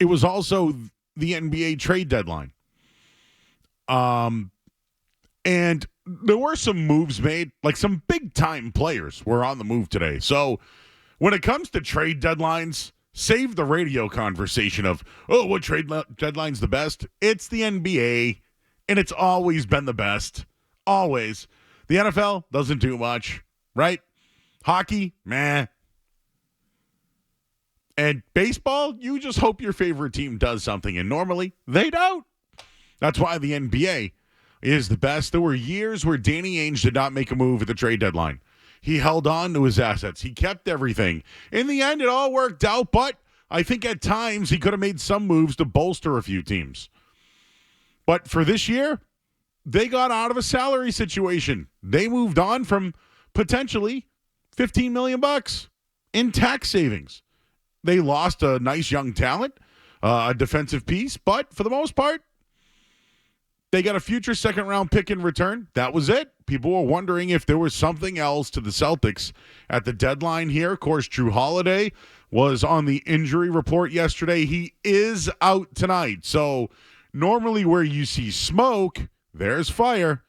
it was also the NBA trade deadline. And there were some moves made, like some big-time players were on the move today. So when it comes to trade deadlines, save the radio conversation of, what trade deadline's the best? It's the NBA, and it's always been the best. Always. The NFL doesn't do much, right? Hockey, meh. And baseball, you just hope your favorite team does something, and normally they don't. That's why the NBA is the best. There were years where Danny Ainge did not make a move at the trade deadline. He held on to his assets. He kept everything. In the end, it all worked out, but I think at times he could have made some moves to bolster a few teams. But for this year, they got out of a salary situation. They moved on from potentially $15 million in tax savings. They lost a nice young talent, a defensive piece, but for the most part, they got a future second-round pick in return. That was it. People were wondering if there was something else to the Celtics at the deadline here. Of course, Drew Holiday was on the injury report yesterday. He is out tonight. So normally where you see smoke, there's fire.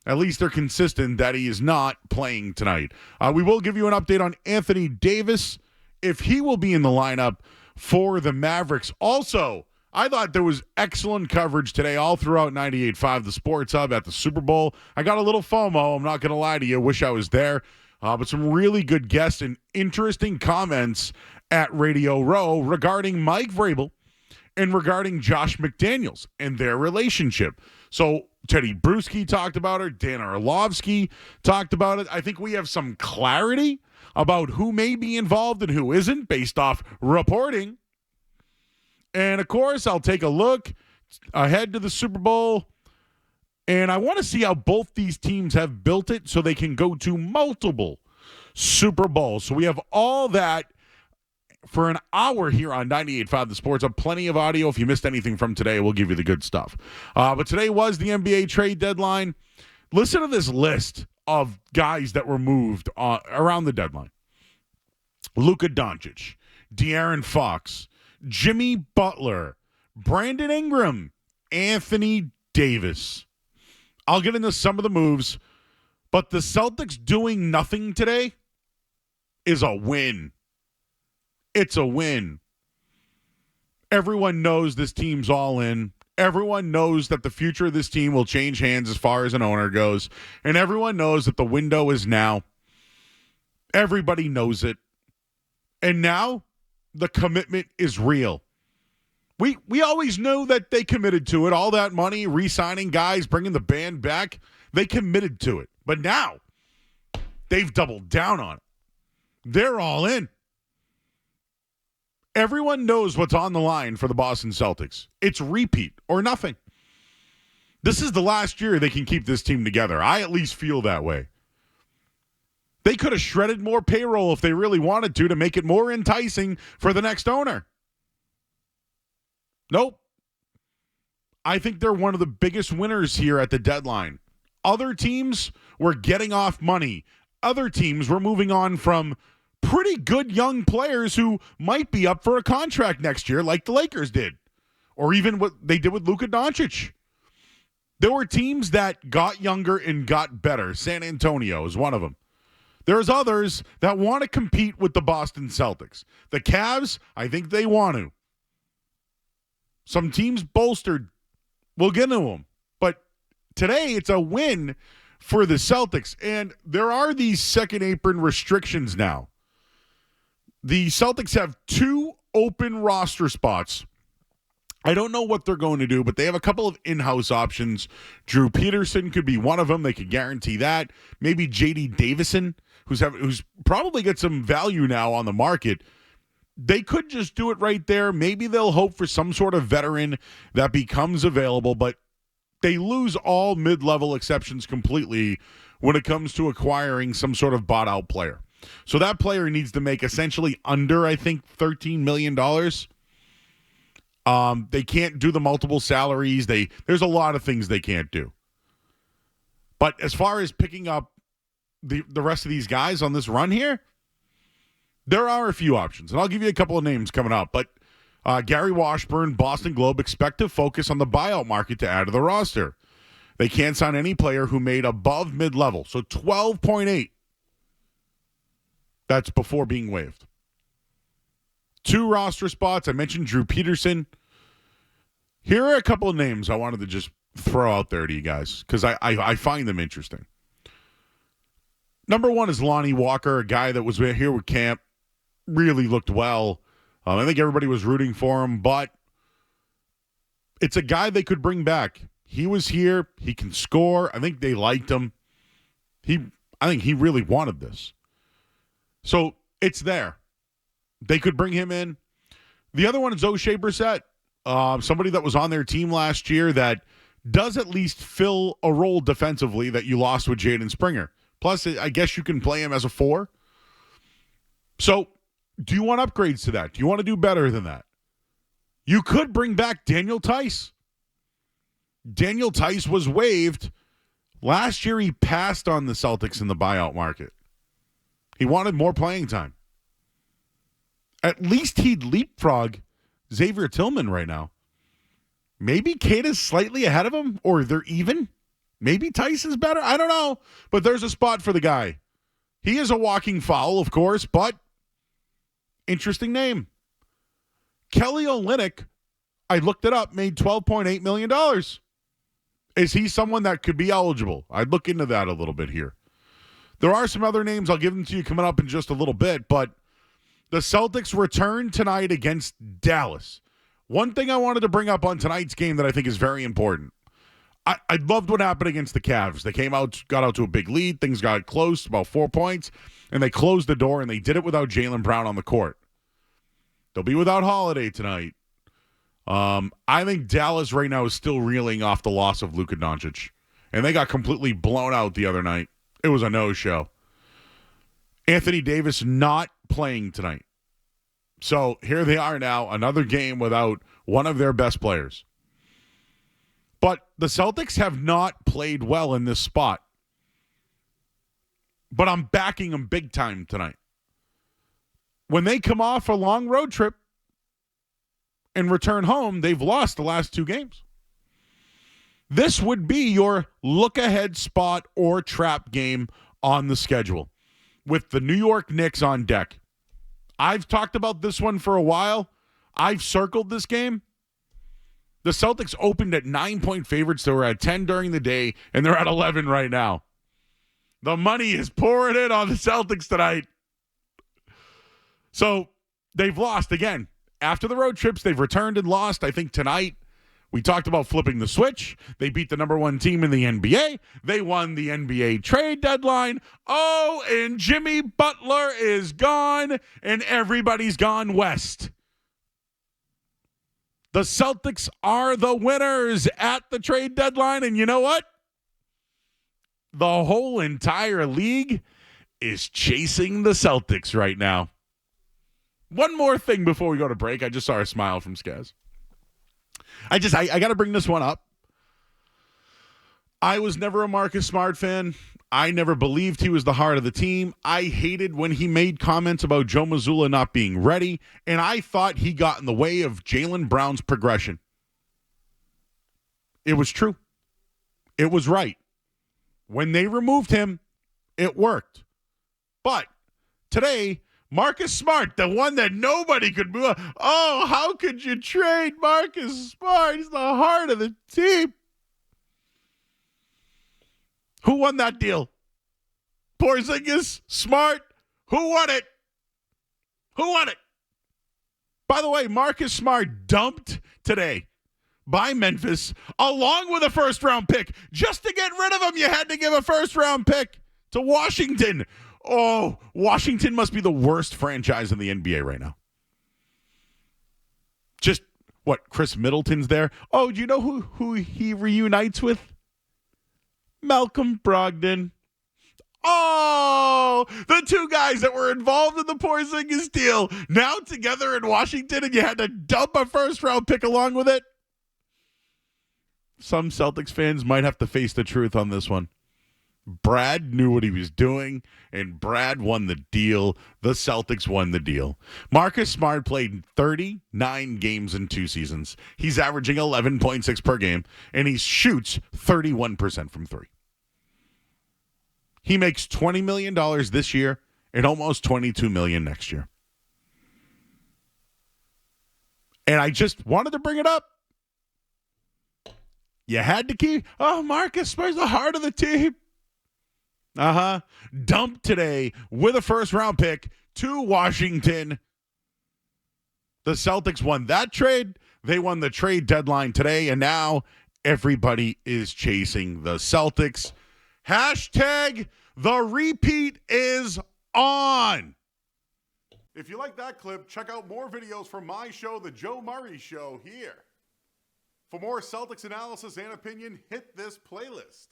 At least they're consistent that he is not playing tonight. We will give you an update on Anthony Davis, if he will be in the lineup for the Mavericks. Also, I thought there was excellent coverage today all throughout 98.5, the Sports Hub at the Super Bowl. I got a little FOMO. I'm not going to lie to you. Wish I was there. But some really good guests and interesting comments at Radio Row regarding Mike Vrabel and regarding Josh McDaniels and their relationship. So Teddy Bruschi talked about it. Dan Orlovsky talked about it. I think we have some clarity about who may be involved and who isn't based off reporting. And, of course, I'll take a look ahead to the Super Bowl. And I want to see how both these teams have built it so they can go to multiple Super Bowls. So we have all that for an hour here on 98.5 The Sports. Plenty of audio. If you missed anything from today, we'll give you the good stuff. But today was the NBA trade deadline. Listen to this list of guys that were moved around the deadline. Luka Doncic, De'Aaron Fox, Jimmy Butler, Brandon Ingram, Anthony Davis. I'll get into some of the moves, but the Celtics doing nothing today is a win. It's a win. Everyone knows this team's all in. Everyone knows that the future of this team will change hands as far as an owner goes, and everyone knows that the window is now. Everybody knows it. And now the commitment is real. We always knew that they committed to it. All that money, re-signing guys, bringing the band back, they committed to it. But now they've doubled down on it. They're all in. Everyone knows what's on the line for the Boston Celtics. It's repeat or nothing. This is the last year they can keep this team together. I at least feel that way. They could have shredded more payroll if they really wanted to make it more enticing for the next owner. Nope. I think they're one of the biggest winners here at the deadline. Other teams were getting off money. Other teams were moving on from pretty good young players who might be up for a contract next year like the Lakers did, or even what they did with Luka Doncic. There were teams that got younger and got better. San Antonio is one of them. There's others that want to compete with the Boston Celtics. The Cavs, I think they want to. Some teams bolstered. We'll get into them. But today it's a win for the Celtics. And there are these second apron restrictions now. The Celtics have 2 open roster spots. I don't know what they're going to do, but they have a couple of in-house options. Drew Peterson could be one of them. They could guarantee that. Maybe J.D. Davison, who's probably got some value now on the market. They could just do it right there. Maybe they'll hope for some sort of veteran that becomes available, but they lose all mid-level exceptions completely when it comes to acquiring some sort of bought-out player. So that player needs to make essentially under, I think, $13 million. They can't do the multiple salaries. There's a lot of things they can't do. But as far as picking up the rest of these guys on this run here, there are a few options. And I'll give you a couple of names coming up. But Gary Washburn, Boston Globe, expect to focus on the buyout market to add to the roster. They can't sign any player who made above mid-level. So 12.8. That's before being waived. 2 roster spots. I mentioned Drew Peterson. Here are a couple of names I wanted to just throw out there to you guys because I find them interesting. Number 1 is Lonnie Walker, a guy that was here with camp, really looked well. I think everybody was rooting for him, but it's a guy they could bring back. He was here. He can score. I think they liked him. I think he really wanted this. So it's there. They could bring him in. The other one is O'Shea Brissett, somebody that was on their team last year that does at least fill a role defensively that you lost with Jaden Springer. Plus, I guess you can play him as a 4. So do you want upgrades to that? Do you want to do better than that? You could bring back Daniel Tice. Daniel Tice was waived. Last year, he passed on the Celtics in the buyout market. He wanted more playing time. At least he'd leapfrog Xavier Tillman right now. Maybe Kate is slightly ahead of him, or they're even. Maybe Tice is better. I don't know. But there's a spot for the guy. He is a walking foul, of course, but interesting name. Kelly Olynyk, I looked it up, made $12.8 million. Is he someone that could be eligible? I'd look into that a little bit here. There are some other names. I'll give them to you coming up in just a little bit, but the Celtics return tonight against Dallas. One thing I wanted to bring up on tonight's game that I think is very important. I loved what happened against the Cavs. They got out to a big lead. Things got close, about 4 points, and they closed the door, and they did it without Jaylen Brown on the court. They'll be without Holiday tonight. I think Dallas right now is still reeling off the loss of Luka Doncic, and they got completely blown out the other night. It was a no-show. Anthony Davis not playing tonight. So here they are now, another game without one of their best players. But the Celtics have not played well in this spot. But I'm backing them big time tonight. When they come off a long road trip and return home, they've lost the last 2 games. This would be your look-ahead spot or trap game on the schedule with the New York Knicks on deck. I've talked about this one for a while. I've circled this game. The Celtics opened at 9-point favorites. They were at 10 during the day, and they're at 11 right now. The money is pouring in on the Celtics tonight. So they've lost again. After the road trips, they've returned and lost. I think tonight we talked about flipping the switch. They beat the number 1 team in the NBA. They won the NBA trade deadline. Oh, and Jimmy Butler is gone, and everybody's gone west. The Celtics are the winners at the trade deadline, and you know what? The whole entire league is chasing the Celtics right now. One more thing before we go to break. I just saw a smile from Skaz. I got to bring this one up. I was never a Marcus Smart fan. I never believed he was the heart of the team. I hated when he made comments about Joe Mazzulla not being ready, and I thought he got in the way of Jaylen Brown's progression. It was true. It was right. When they removed him, it worked. But today, Marcus Smart, the one that nobody could move. Oh, how could you trade Marcus Smart? He's the heart of the team. Who won that deal? Porzingis? Smart? Who won it? Who won it? By the way, Marcus Smart dumped today by Memphis along with a first-round pick. Just to get rid of him, you had to give a first-round pick to Washington. Oh, Washington must be the worst franchise in the NBA right now. Just, what, Chris Middleton's there? Oh, do you know who he reunites with? Malcolm Brogdon. Oh, the 2 guys that were involved in the Porzingis deal now together in Washington, and you had to dump a first-round pick along with it. Some Celtics fans might have to face the truth on this one. Brad knew what he was doing, and Brad won the deal. The Celtics won the deal. Marcus Smart played 39 games in 2 seasons. He's averaging 11.6 per game, and he shoots 31% from 3. He makes $20 million this year and almost $22 million next year. And I just wanted to bring it up. You had to keep, Marcus Smart's the heart of the team. Dumped today with a first-round pick to Washington. The Celtics won that trade. They won the trade deadline today, and now everybody is chasing the Celtics. Hashtag the repeat is on. If you like that clip, check out more videos from my show, The Joe Murray Show, here. For more Celtics analysis and opinion, hit this playlist.